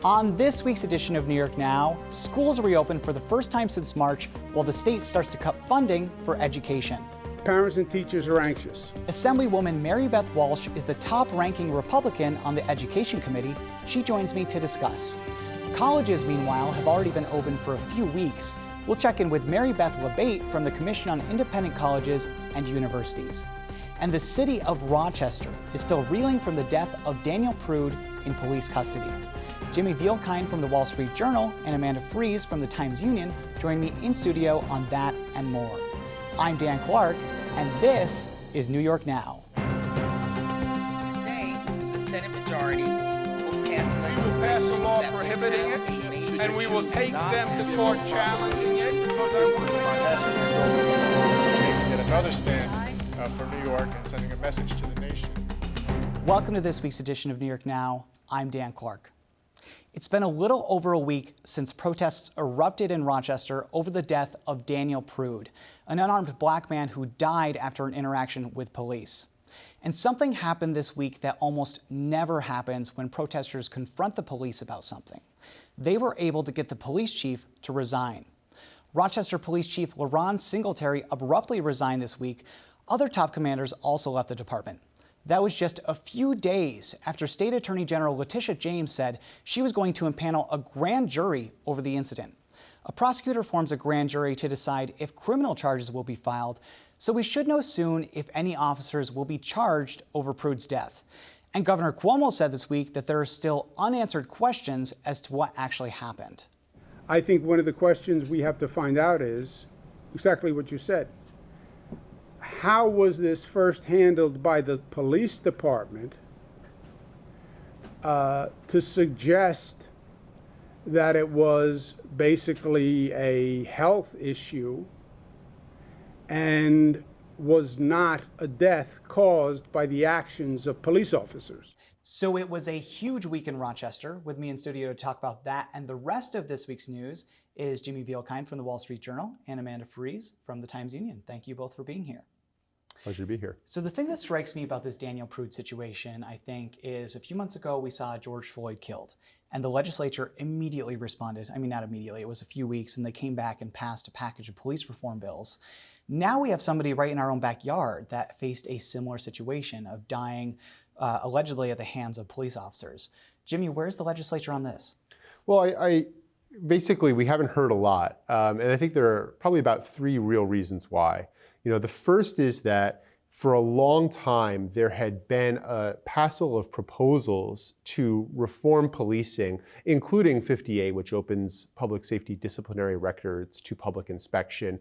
On this week's edition of New York Now, schools reopen for the first time since March while the state starts to cut funding for education. Parents and teachers are anxious. Assemblywoman Mary Beth Walsh is the top-ranking Republican on the Education Committee. She joins me to discuss. Colleges, meanwhile, have already been open for a few weeks. We'll check in with Mary Beth LeBate from the Commission on Independent Colleges and Universities. And the city of Rochester is still reeling from the death of Daniel Prude in police custody. Jimmy Vielkind from the Wall Street Journal and Amanda Fries from the Times-Union join me in studio on that and more. I'm Dan Clark, and this is New York Now. Today, the Senate majority will pass We will pass a law prohibiting it, and we will take them to court challenging it. Making another stand for New York and sending a message to the nation. Welcome to this week's edition of New York Now. I'm Dan Clark. It's been a little over a week since protests erupted in Rochester over the death of Daniel Prude, an unarmed black man who died after an interaction with police. And something happened this week that almost never happens when protesters confront the police about something. They were able to get the police chief to resign. Rochester Police Chief LaRon Singletary abruptly resigned this week. Other top commanders also left the department. That was just a few days after State Attorney General Letitia James said she was going to impanel a grand jury over the incident. A prosecutor forms a grand jury to decide if criminal charges will be filed, so we should know soon if any officers will be charged over Prude's death. And Governor Cuomo said this week that there are still unanswered questions as to what actually happened. I think one of the questions we have to find out is exactly what you said. How was this first handled by the police department to suggest that it was basically a health issue and was not a death caused by the actions of police officers? So it was a huge week in Rochester. With me in studio to talk about that and the rest of this week's news is Jimmy Vielkind from the Wall Street Journal and Amanda Fries from the Times-Union. Thank you both for being here. Pleasure to be here. So the thing that strikes me about this Daniel Prude situation, I think, is a few months ago we saw George Floyd killed, and the legislature immediately responded. I mean, not immediately, it was a few weeks, and they came back and passed a package of police reform bills. Now we have somebody right in our own backyard that faced a similar situation of dying allegedly at the hands of police officers. Jimmy, where's the legislature on this? Well, I basically, we haven't heard a lot, and I think there are probably about three real reasons why. You know, the first is that for a long time, there had been a passel of proposals to reform policing, including 50A, which opens public safety disciplinary records to public inspection,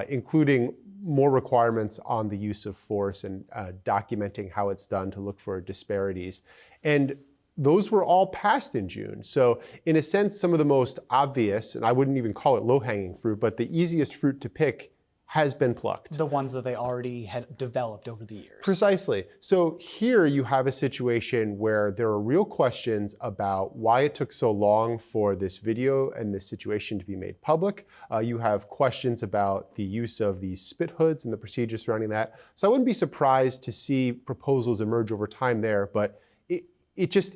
including more requirements on the use of force and documenting how it's done to look for disparities. And those were all passed in June. So in a sense, some of the most obvious, and I wouldn't even call it low-hanging fruit, but the easiest fruit to pick has been plucked. The ones that they already had developed over the years. Precisely. So here you have a situation where there are real questions about why it took so long for this video and this situation to be made public. You have questions about the use of these spit hoods and the procedures surrounding that. So I wouldn't be surprised to see proposals emerge over time there, but it just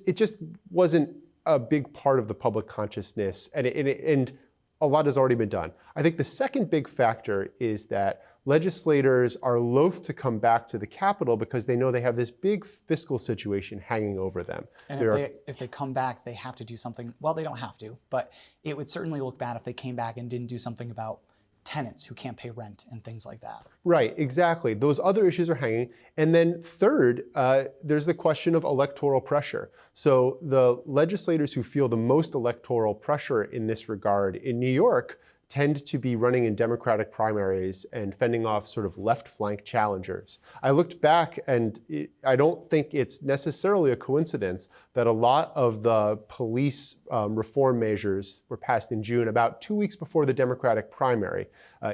wasn't a big part of the public consciousness, and a lot has already been done. I think the second big factor is that legislators are loath to come back to the Capitol because they know they have this big fiscal situation hanging over them. And if they come back, they have to do something. Well, they don't have to, but it would certainly look bad if they came back and didn't do something about tenants who can't pay rent and things like that. Right, exactly. Those other issues are hanging. And then third, there's the question of electoral pressure. So the legislators who feel the most electoral pressure in this regard in New York tend to be running in Democratic primaries and fending off sort of left flank challengers. I looked back and I don't think it's necessarily a coincidence that a lot of the police reform measures were passed in June, about 2 weeks before the Democratic primary.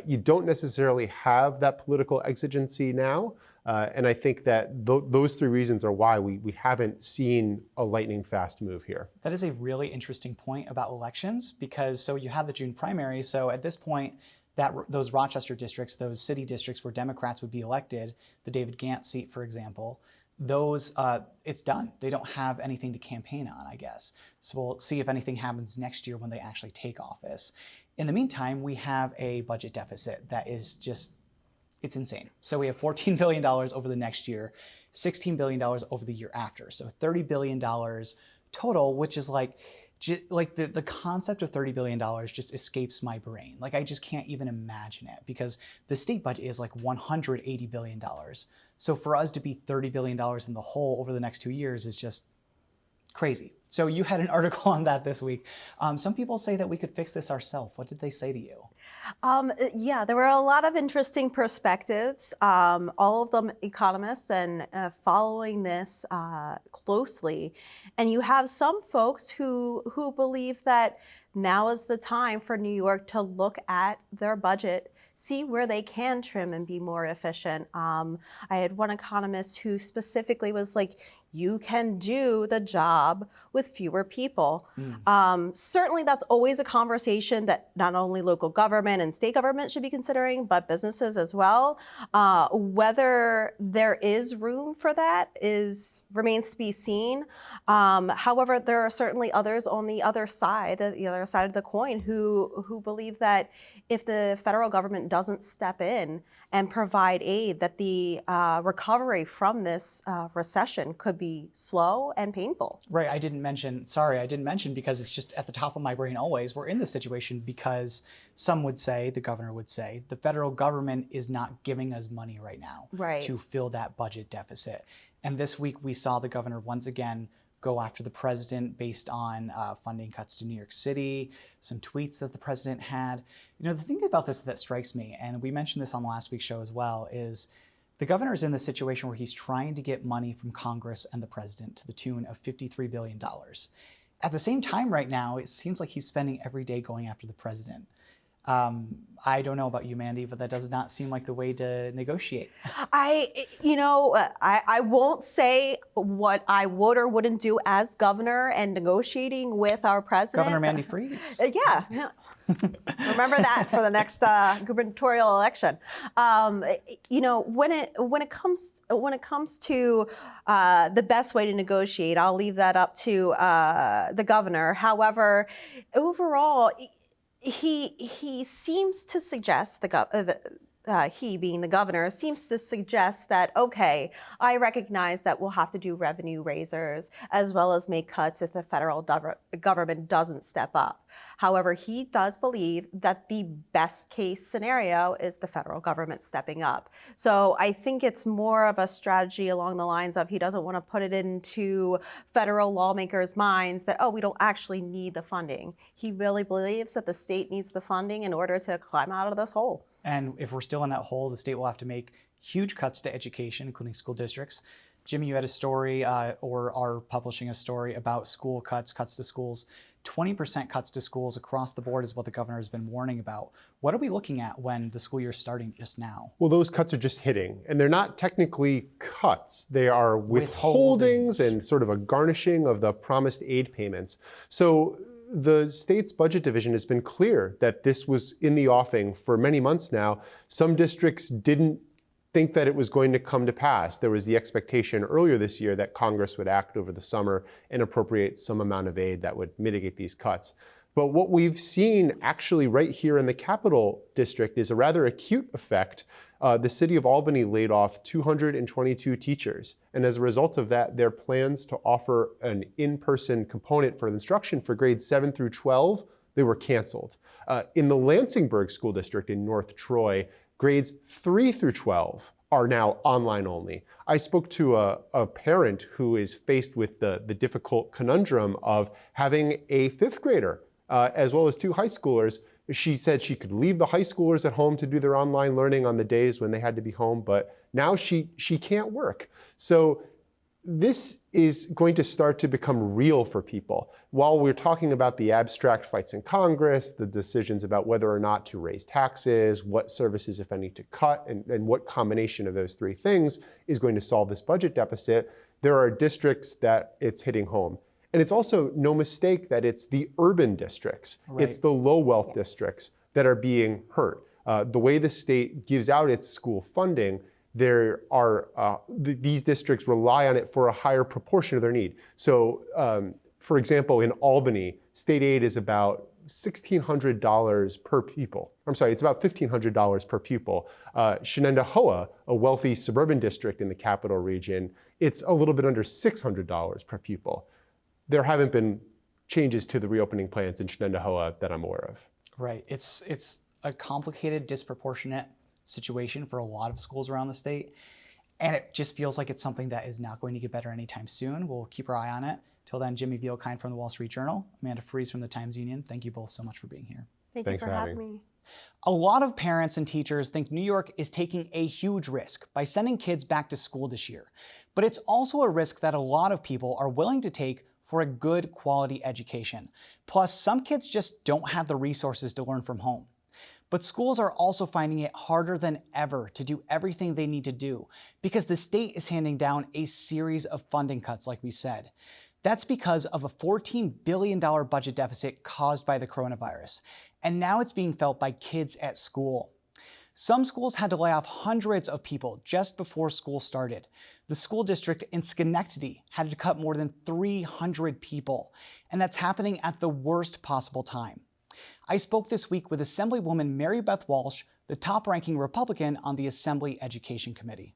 You don't necessarily have that political exigency now. And I think that those three reasons are why we haven't seen a lightning fast move here. That is a really interesting point about elections, because so you have the June primary. So at this point, those Rochester districts, those city districts where Democrats would be elected, the David Gant seat, for example, those, it's done. They don't have anything to campaign on, I guess. So we'll see if anything happens next year when they actually take office. In the meantime, we have a budget deficit that is just, it's insane. So we have $14 billion over the next year, $16 billion over the year after. So $30 billion total, which is like the concept of $30 billion just escapes my brain. Like I just can't even imagine it because the state budget is like $180 billion. So for us to be $30 billion in the hole over the next 2 years is just crazy. So you had an article on that this week. Some people say that we could fix this ourselves. What did they say to you? Yeah, there were a lot of interesting perspectives, all of them economists and following this closely. And you have some folks who believe that now is the time for New York to look at their budget, see where they can trim and be more efficient. I had one economist who specifically was like, you can do the job with fewer people. Certainly that's always a conversation that not only local government and state government should be considering, but businesses as well. Whether there is room for that remains to be seen. However, there are certainly others on the other side of the coin who believe that if the federal government doesn't step in and provide aid, that the recovery from this recession could be slow and painful. Right, I didn't mention because it's just at the top of my brain always. We're in this situation because some would say, the governor would say, the federal government is not giving us money right now to fill that budget deficit. And this week we saw the governor once again go after the president based on funding cuts to New York City, some tweets that the president had. You know, the thing about this that strikes me, and we mentioned this on last week's show as well, is the governor is in the situation where he's trying to get money from Congress and the president to the tune of $53 billion. At the same time right now, it seems like he's spending every day going after the president. I don't know about you, Mandy, but that does not seem like the way to negotiate. I won't say what I would or wouldn't do as governor and negotiating with our president. Governor Mandy Freeze. Yeah. Remember that for the next gubernatorial election. When it comes to the best way to negotiate, I'll leave that up to the governor. However, overall, he seems to suggest he being the governor seems to suggest that, okay, I recognize that we'll have to do revenue raisers as well as make cuts if the federal government doesn't step up. However, he does believe that the best case scenario is the federal government stepping up. So I think it's more of a strategy along the lines of he doesn't want to put it into federal lawmakers' minds that, oh, we don't actually need the funding. He really believes that the state needs the funding in order to climb out of this hole. And if we're still in that hole, the state will have to make huge cuts to education, including school districts. Jimmy, you had a story or are publishing a story about school cuts to schools. 20% cuts to schools across the board is what the governor has been warning about. What are we looking at when the school year is starting just now? Well, those cuts are just hitting, and they're not technically cuts. They are withholdings and sort of a garnishing of the promised aid payments. So the state's budget division has been clear that this was in the offing for many months now. Some districts didn't think that it was going to come to pass. There was the expectation earlier this year that Congress would act over the summer and appropriate some amount of aid that would mitigate these cuts. But what we've seen actually right here in the Capital District is a rather acute effect. The city of Albany laid off 222 teachers. And as a result of that, their plans to offer an in-person component for instruction for grades 7 through 12, they were canceled. In the Lansingburg School District in North Troy, grades 3 through 12 are now online only. I spoke to a parent who is faced with the difficult conundrum of having a 5th grader as well as 2 high schoolers. She said she could leave the high schoolers at home to do their online learning on the days when they had to be home, but now she can't work. So this is going to start to become real for people. While we're talking about the abstract fights in Congress, the decisions about whether or not to raise taxes, what services, if any, to cut, and what combination of those 3 things is going to solve this budget deficit, there are districts that it's hitting home. And it's also no mistake that it's the urban districts, it's the low wealth districts that are being hurt. The way the state gives out its school funding, these districts rely on it for a higher proportion of their need. So, for example, in Albany, state aid is about $1,600 per pupil. I'm sorry, it's about $1,500 per pupil. Shenendehowa, a wealthy suburban district in the capital region, it's a little bit under $600 per pupil. There haven't been changes to the reopening plans in Shenendehowa that I'm aware of. Right. It's a complicated, disproportionate situation for a lot of schools around the state. And it just feels like it's something that is not going to get better anytime soon. We'll keep our eye on it. Till then, Jimmy Vielkind from the Wall Street Journal, Amanda Fries from the Times-Union, thank you both so much for being here. Thanks for having me. A lot of parents and teachers think New York is taking a huge risk by sending kids back to school this year. But it's also a risk that a lot of people are willing to take for a good quality education. Plus, some kids just don't have the resources to learn from home. But schools are also finding it harder than ever to do everything they need to do because the state is handing down a series of funding cuts, like we said. That's because of a $14 billion budget deficit caused by the coronavirus. And now it's being felt by kids at school. Some schools had to lay off hundreds of people just before school started. The school district in Schenectady had to cut more than 300 people. And that's happening at the worst possible time. I spoke this week with Assemblywoman Mary Beth Walsh, the top-ranking Republican on the Assembly Education Committee.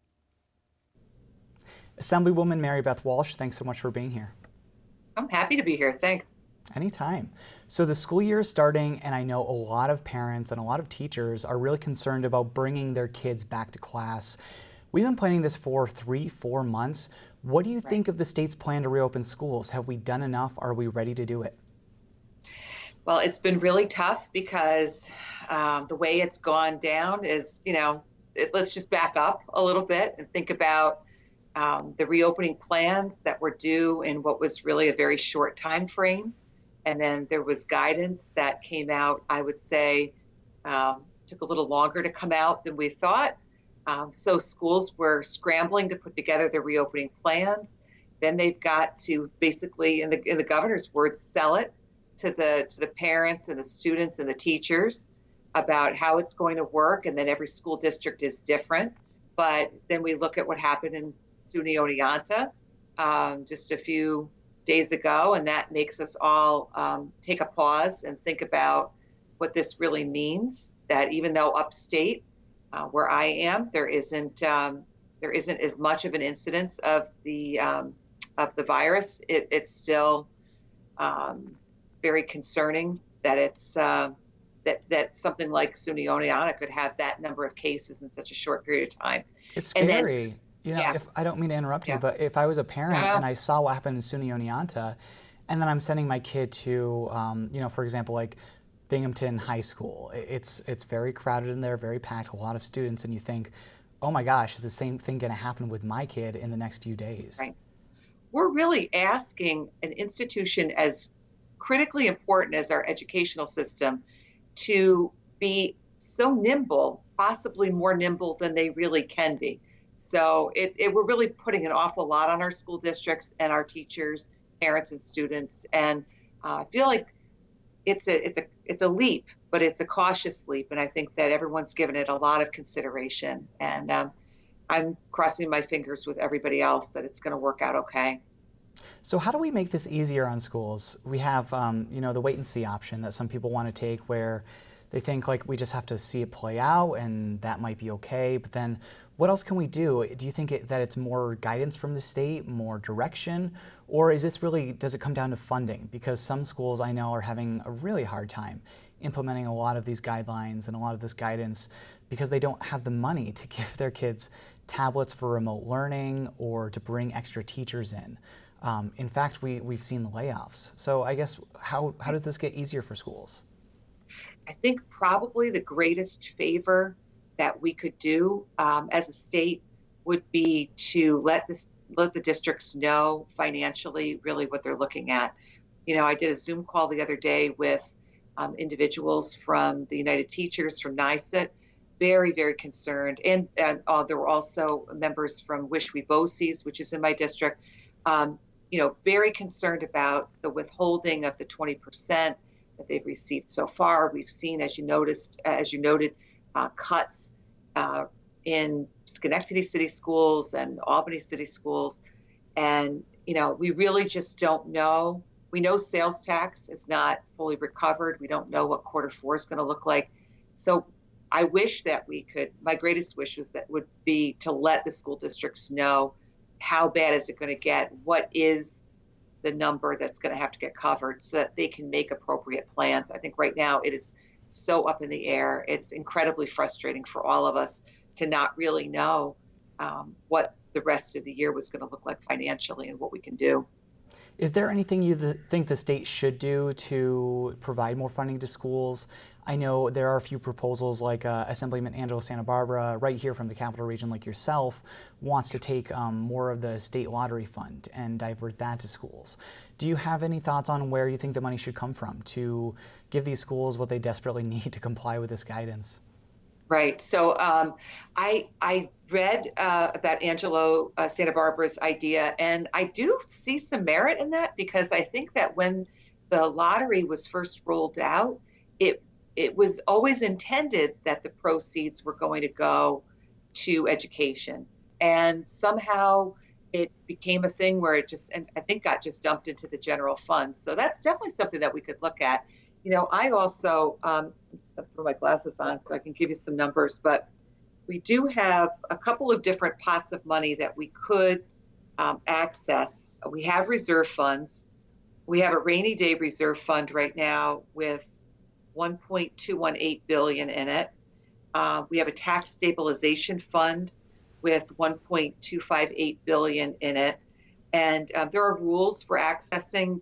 Assemblywoman Mary Beth Walsh, thanks so much for being here. I'm happy to be here. Thanks. Anytime. So the school year is starting, and I know a lot of parents and a lot of teachers are really concerned about bringing their kids back to class. We've been planning this for 3-4 months. What do you think of the state's plan to reopen schools? Have we done enough? Are we ready to do it? Well, it's been really tough because the way it's gone down is, let's just back up a little bit and think about the reopening plans that were due in what was really a very short time frame. And then there was guidance that came out, I would say, took a little longer to come out than we thought. So schools were scrambling to put together their reopening plans. Then they've got to basically, in the governor's words, sell it to the parents and the students and the teachers about how it's going to work. And then every school district is different. But then we look at what happened in SUNY Oneonta just a few days ago, and that makes us all take a pause and think about what this really means. That even though upstate, where I am, there isn't as much of an incidence of the virus. It's still very concerning that it's that something like SUNY Oneonta could have that number of cases in such a short period of time. It's scary. If I don't mean to interrupt you, but if I was a parent and I saw what happened in SUNY Oneonta, and then I'm sending my kid to, for example, like Binghamton High School, it's very crowded in there, very packed, a lot of students, and you think, oh my gosh, is the same thing going to happen with my kid in the next few days? Right. We're really asking an institution as critically important as our educational system to be so nimble, possibly more nimble than they really can be. So we're really putting an awful lot on our school districts and our teachers, parents, and students. And I feel like it's a leap, but it's a cautious leap. And I think that everyone's given it a lot of consideration. And I'm crossing my fingers with everybody else that it's going to work out okay. So how do we make this easier on schools? We have, the wait and see option that some people want to take, where they think like we just have to see it play out and that might be okay. But then what else can we do? Do you think that it's more guidance from the state, more direction, or does it come down to funding? Because some schools I know are having a really hard time implementing a lot of these guidelines and a lot of this guidance because they don't have the money to give their kids tablets for remote learning or to bring extra teachers in. In fact, we've seen the layoffs. So I guess how does this get easier for schools? I think probably the greatest favor that we could do as a state would be to let the districts know financially really what they're looking at. I did a Zoom call the other day with individuals from the United Teachers, from NYSET, very, very concerned. And there were also members from Wish We BOCES, which is in my district, very concerned about the withholding of the 20% that they've received so far. We've seen, as you noted, cuts in Schenectady City Schools and Albany City Schools. And, we really just don't know. We know sales tax is not fully recovered. We don't know what Q4 is going to look like. So I wish that we could, my greatest wish would be to let the school districts know how bad is it going to get, what is the number that's going to have to get covered so that they can make appropriate plans. I think right now it is so up in the air. It's incredibly frustrating for all of us to not really know what the rest of the year was going to look like financially and what we can do. Is there anything you think the state should do to provide more funding to schools? I know there are a few proposals, like Assemblyman Angelo Santa Barbara, right here from the Capital Region, like yourself, wants to take more of the state lottery fund and divert that to schools. Do you have any thoughts on where you think the money should come from to give these schools what they desperately need to comply with this guidance? Right. So I read about Angelo Santa Barbara's idea, and I do see some merit in that, because I think that when the lottery was first rolled out, it was always intended that the proceeds were going to go to education. And somehow it became a thing where it just, and I think got just dumped into the general fund. So that's definitely something that we could look at. I also, put my glasses on so I can give you some numbers, but we do have a couple of different pots of money that we could access. We have reserve funds. We have a rainy day reserve fund right now with $1.218 billion in it. We have a tax stabilization fund with $1.258 billion in it. And there are rules for accessing,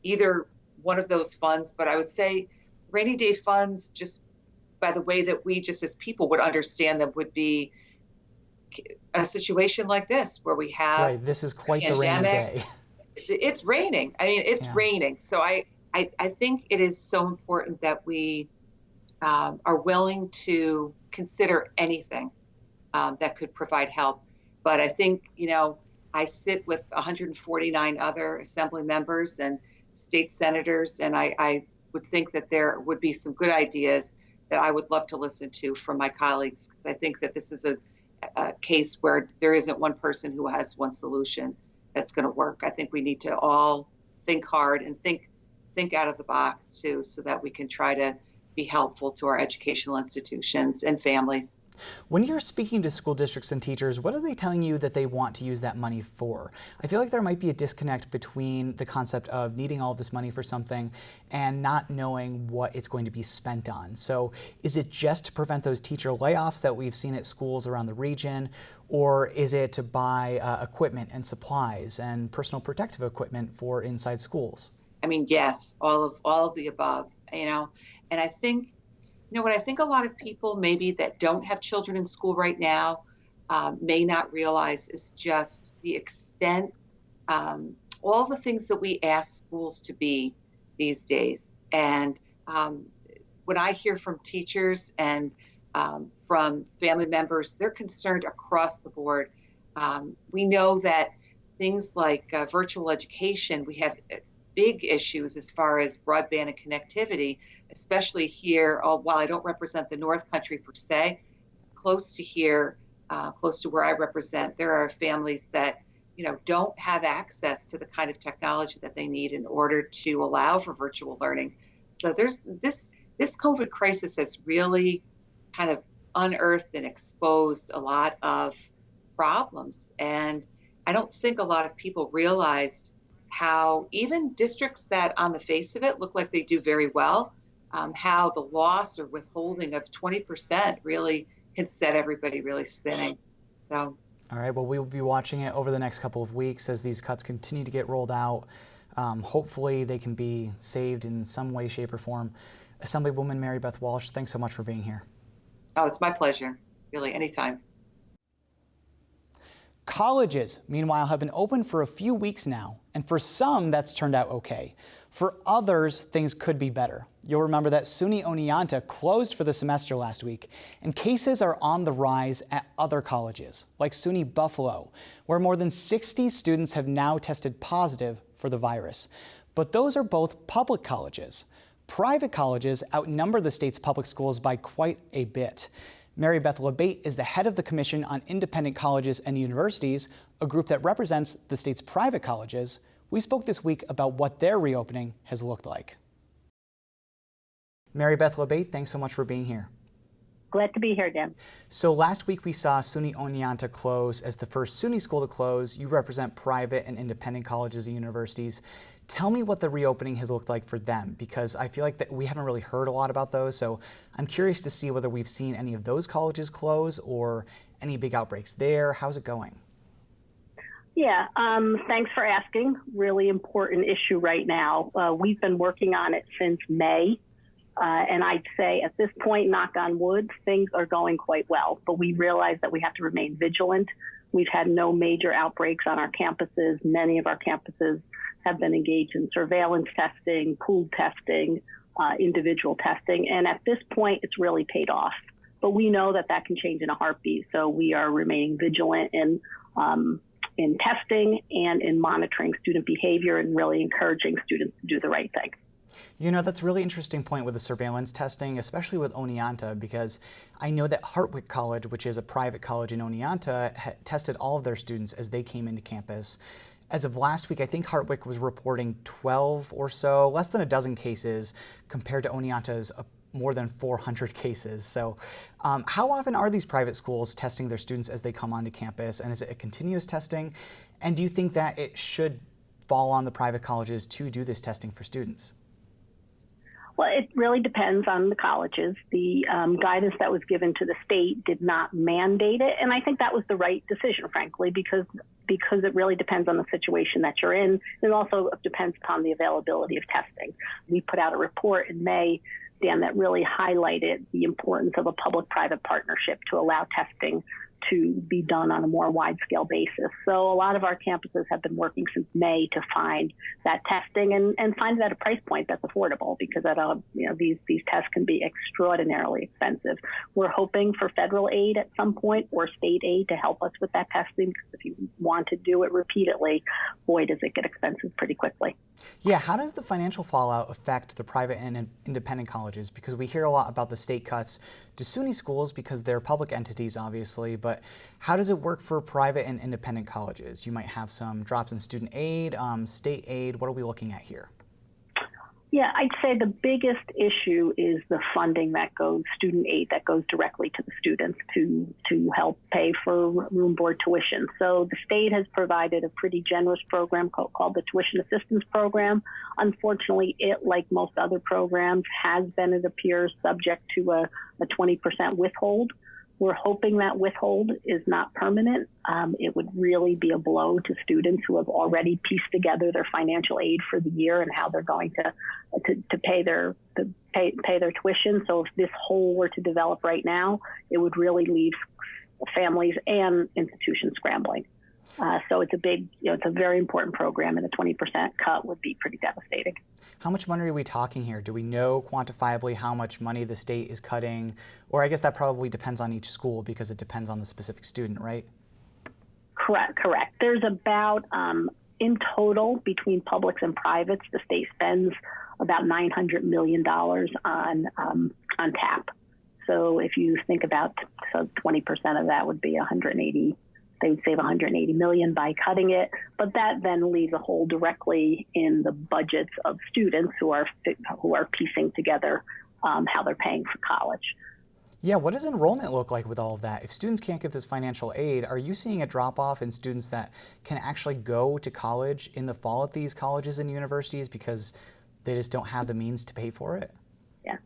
either one of those funds, but I would say rainy day funds, just by the way that we just as people would understand them, would be a situation like this where we have right. This is quite the rainy day. It's raining. I mean, it's raining. So I think it is so important that we are willing to consider anything that could provide help. But I think, I sit with 149 other assembly members and state senators, and I would think that there would be some good ideas that I would love to listen to from my colleagues, because I think that this is a case where there isn't one person who has one solution that's going to work. I think we need to all think hard and think out of the box too, so that we can try to be helpful to our educational institutions and families. When you're speaking to school districts and teachers, what are they telling you that they want to use that money for? I feel like there might be a disconnect between the concept of needing all of this money for something and not knowing what it's going to be spent on. So is it just to prevent those teacher layoffs that we've seen at schools around the region, or is it to buy equipment and supplies and personal protective equipment for inside schools? I mean, yes, all of the above, and I think, what I think a lot of people maybe that don't have children in school right now may not realize is just the extent, all the things that we ask schools to be these days. And when I hear from teachers and from family members, they're concerned across the board. We know that things like virtual education, we have big issues as far as broadband and connectivity, especially here. While I don't represent the North Country per se, close to here, close to where I represent, there are families that don't have access to the kind of technology that they need in order to allow for virtual learning. So there's this COVID crisis has really kind of unearthed and exposed a lot of problems, and I don't think a lot of people realized how even districts that on the face of it look like they do very well, how the loss or withholding of 20% really can set everybody really spinning. So, all right, well, we will be watching it over the next couple of weeks as these cuts continue to get rolled out. Hopefully they can be saved in some way, shape, or form. Assemblywoman Mary Beth Walsh, thanks so much for being here. Oh, it's my pleasure, really, anytime. Colleges, meanwhile, have been open for a few weeks now, and for some, that's turned out okay. For others, things could be better. You'll remember that SUNY Oneonta closed for the semester last week, and cases are on the rise at other colleges, like SUNY Buffalo, where more than 60 students have now tested positive for the virus. But those are both public colleges. Private colleges outnumber the state's public schools by quite a bit. Mary Beth LeBate is the head of the Commission on Independent Colleges and Universities, a group that represents the state's private colleges. We spoke this week about what their reopening has looked like. Mary Beth LeBate, thanks so much for being here. Glad to be here, Dan. So last week we saw SUNY Oneonta close as the first SUNY school to close. You represent private and independent colleges and universities. Tell me what the reopening has looked like for them, because I feel like that we haven't really heard a lot about those. So I'm curious to see whether we've seen any of those colleges close or any big outbreaks there. How's it going? Yeah, thanks for asking. Really important issue right now. We've been working on it since May. And I'd say at this point, knock on wood, things are going quite well. But we realize that we have to remain vigilant. We've had no major outbreaks on our campuses. Many of our campuses have been engaged in surveillance testing, pooled testing, individual testing. And at this point, it's really paid off. But we know that that can change in a heartbeat. So we are remaining vigilant in testing and in monitoring student behavior and really encouraging students to do the right thing. You know, that's a really interesting point with the surveillance testing, especially with Oneonta, because I know that Hartwick College, which is a private college in Oneonta, tested all of their students as they came into campus. As of last week, I think Hartwick was reporting 12 or so, less than a dozen cases, compared to Oneonta's more than 400 cases. So how often are these private schools testing their students as they come onto campus? And is it a continuous testing? And do you think that it should fall on the private colleges to do this testing for students? Well, it really depends on the colleges. The guidance that was given to the state did not mandate it, and I think that was the right decision, frankly, because it really depends on the situation that you're in. It also depends upon the availability of testing. We put out a report in May, Dan, that really highlighted the importance of a public-private partnership to allow testing to be done on a more wide-scale basis. So a lot of our campuses have been working since May to find that testing and find it at a price point that's affordable, because these tests can be extraordinarily expensive. We're hoping for federal aid at some point or state aid to help us with that testing, because if you want to do it repeatedly, boy, does it get expensive pretty quickly. Yeah, how does the financial fallout affect the private and independent colleges? Because we hear a lot about the state cuts to SUNY schools because they're public entities, obviously, but how does it work for private and independent colleges? You might have some drops in student aid, state aid. What are we looking at here? Yeah, I'd say the biggest issue is the funding that goes, student aid that goes directly to the students to help pay for room board tuition. So the state has provided a pretty generous program called the Tuition Assistance Program. Unfortunately, it, like most other programs, has been, it appears, subject to a 20% withhold. We're hoping that withhold is not permanent. It would really be a blow to students who have already pieced together their financial aid for the year and how they're going to pay their tuition. So if this hole were to develop right now, it would really leave families and institutions scrambling. So it's it's a very important program, and a 20% cut would be pretty devastating. How much money are we talking here? Do we know quantifiably how much money the state is cutting? Or I guess that probably depends on each school because it depends on the specific student, right? Correct. There's about, in total, between publics and privates, the state spends about $900 million on TAP. So if you think about, 20% of that would be 180. They would save $180 million by cutting it, but that then leaves a hole directly in the budgets of students who are piecing together how they're paying for college. Yeah, what does enrollment look like with all of that? If students can't get this financial aid, are you seeing a drop-off in students that can actually go to college in the fall at these colleges and universities because they just don't have the means to pay for it? Yeah.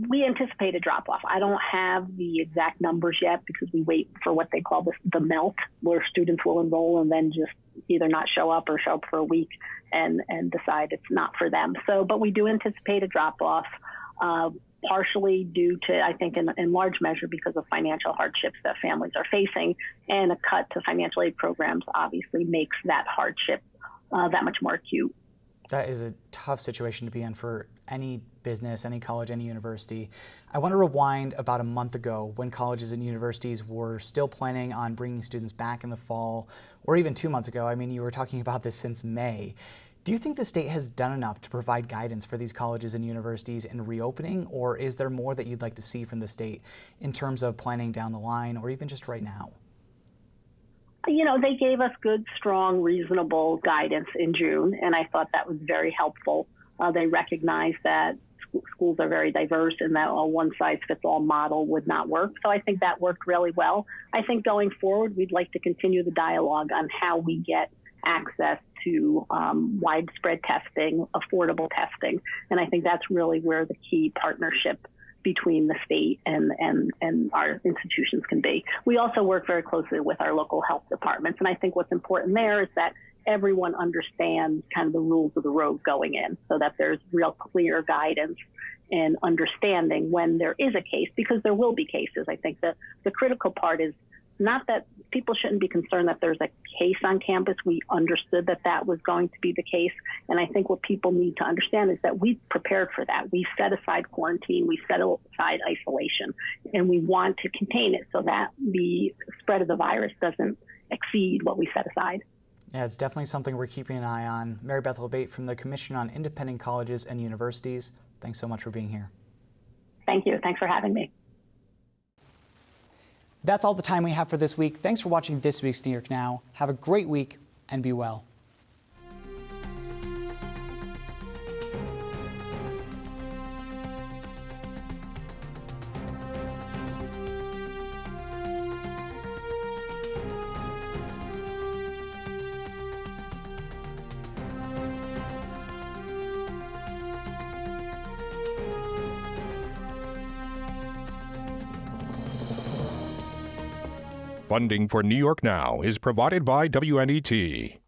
We anticipate a drop-off. I don't have the exact numbers yet because we wait for what they call the melt, where students will enroll and then just either not show up or show up for a week and decide it's not for them. So, but we do anticipate a drop-off, partially due to, I think, in large measure because of financial hardships that families are facing, and a cut to financial aid programs obviously makes that hardship that much more acute. That is a tough situation to be in for any business, any college, any university. I want to rewind about a month ago when colleges and universities were still planning on bringing students back in the fall, or even 2 months ago. I mean, you were talking about this since May. Do you think the state has done enough to provide guidance for these colleges and universities in reopening, or is there more that you'd like to see from the state in terms of planning down the line or even just right now? You know, they gave us good, strong, reasonable guidance in June, and I thought that was very helpful. They recognized that schools are very diverse and that a one-size-fits-all model would not work. So I think that worked really well. I think going forward, we'd like to continue the dialogue on how we get access to widespread testing, affordable testing. And I think that's really where the key partnership between the state and our institutions can be. We also work very closely with our local health departments. And I think what's important there is that everyone understands kind of the rules of the road going in, so that there's real clear guidance and understanding when there is a case, because there will be cases. I think that the critical part is not that people shouldn't be concerned that there's a case on campus. We understood that that was going to be the case. And I think what people need to understand is that we prepared for that. We set aside quarantine, we set aside isolation, and we want to contain it so that the spread of the virus doesn't exceed what we set aside. Yeah, it's definitely something we're keeping an eye on. Mary Beth LeBate from the Commission on Independent Colleges and Universities, thanks so much for being here. Thank you. Thanks for having me. That's all the time we have for this week. Thanks for watching this week's New York Now. Have a great week and be well. Funding for New York Now is provided by WNET.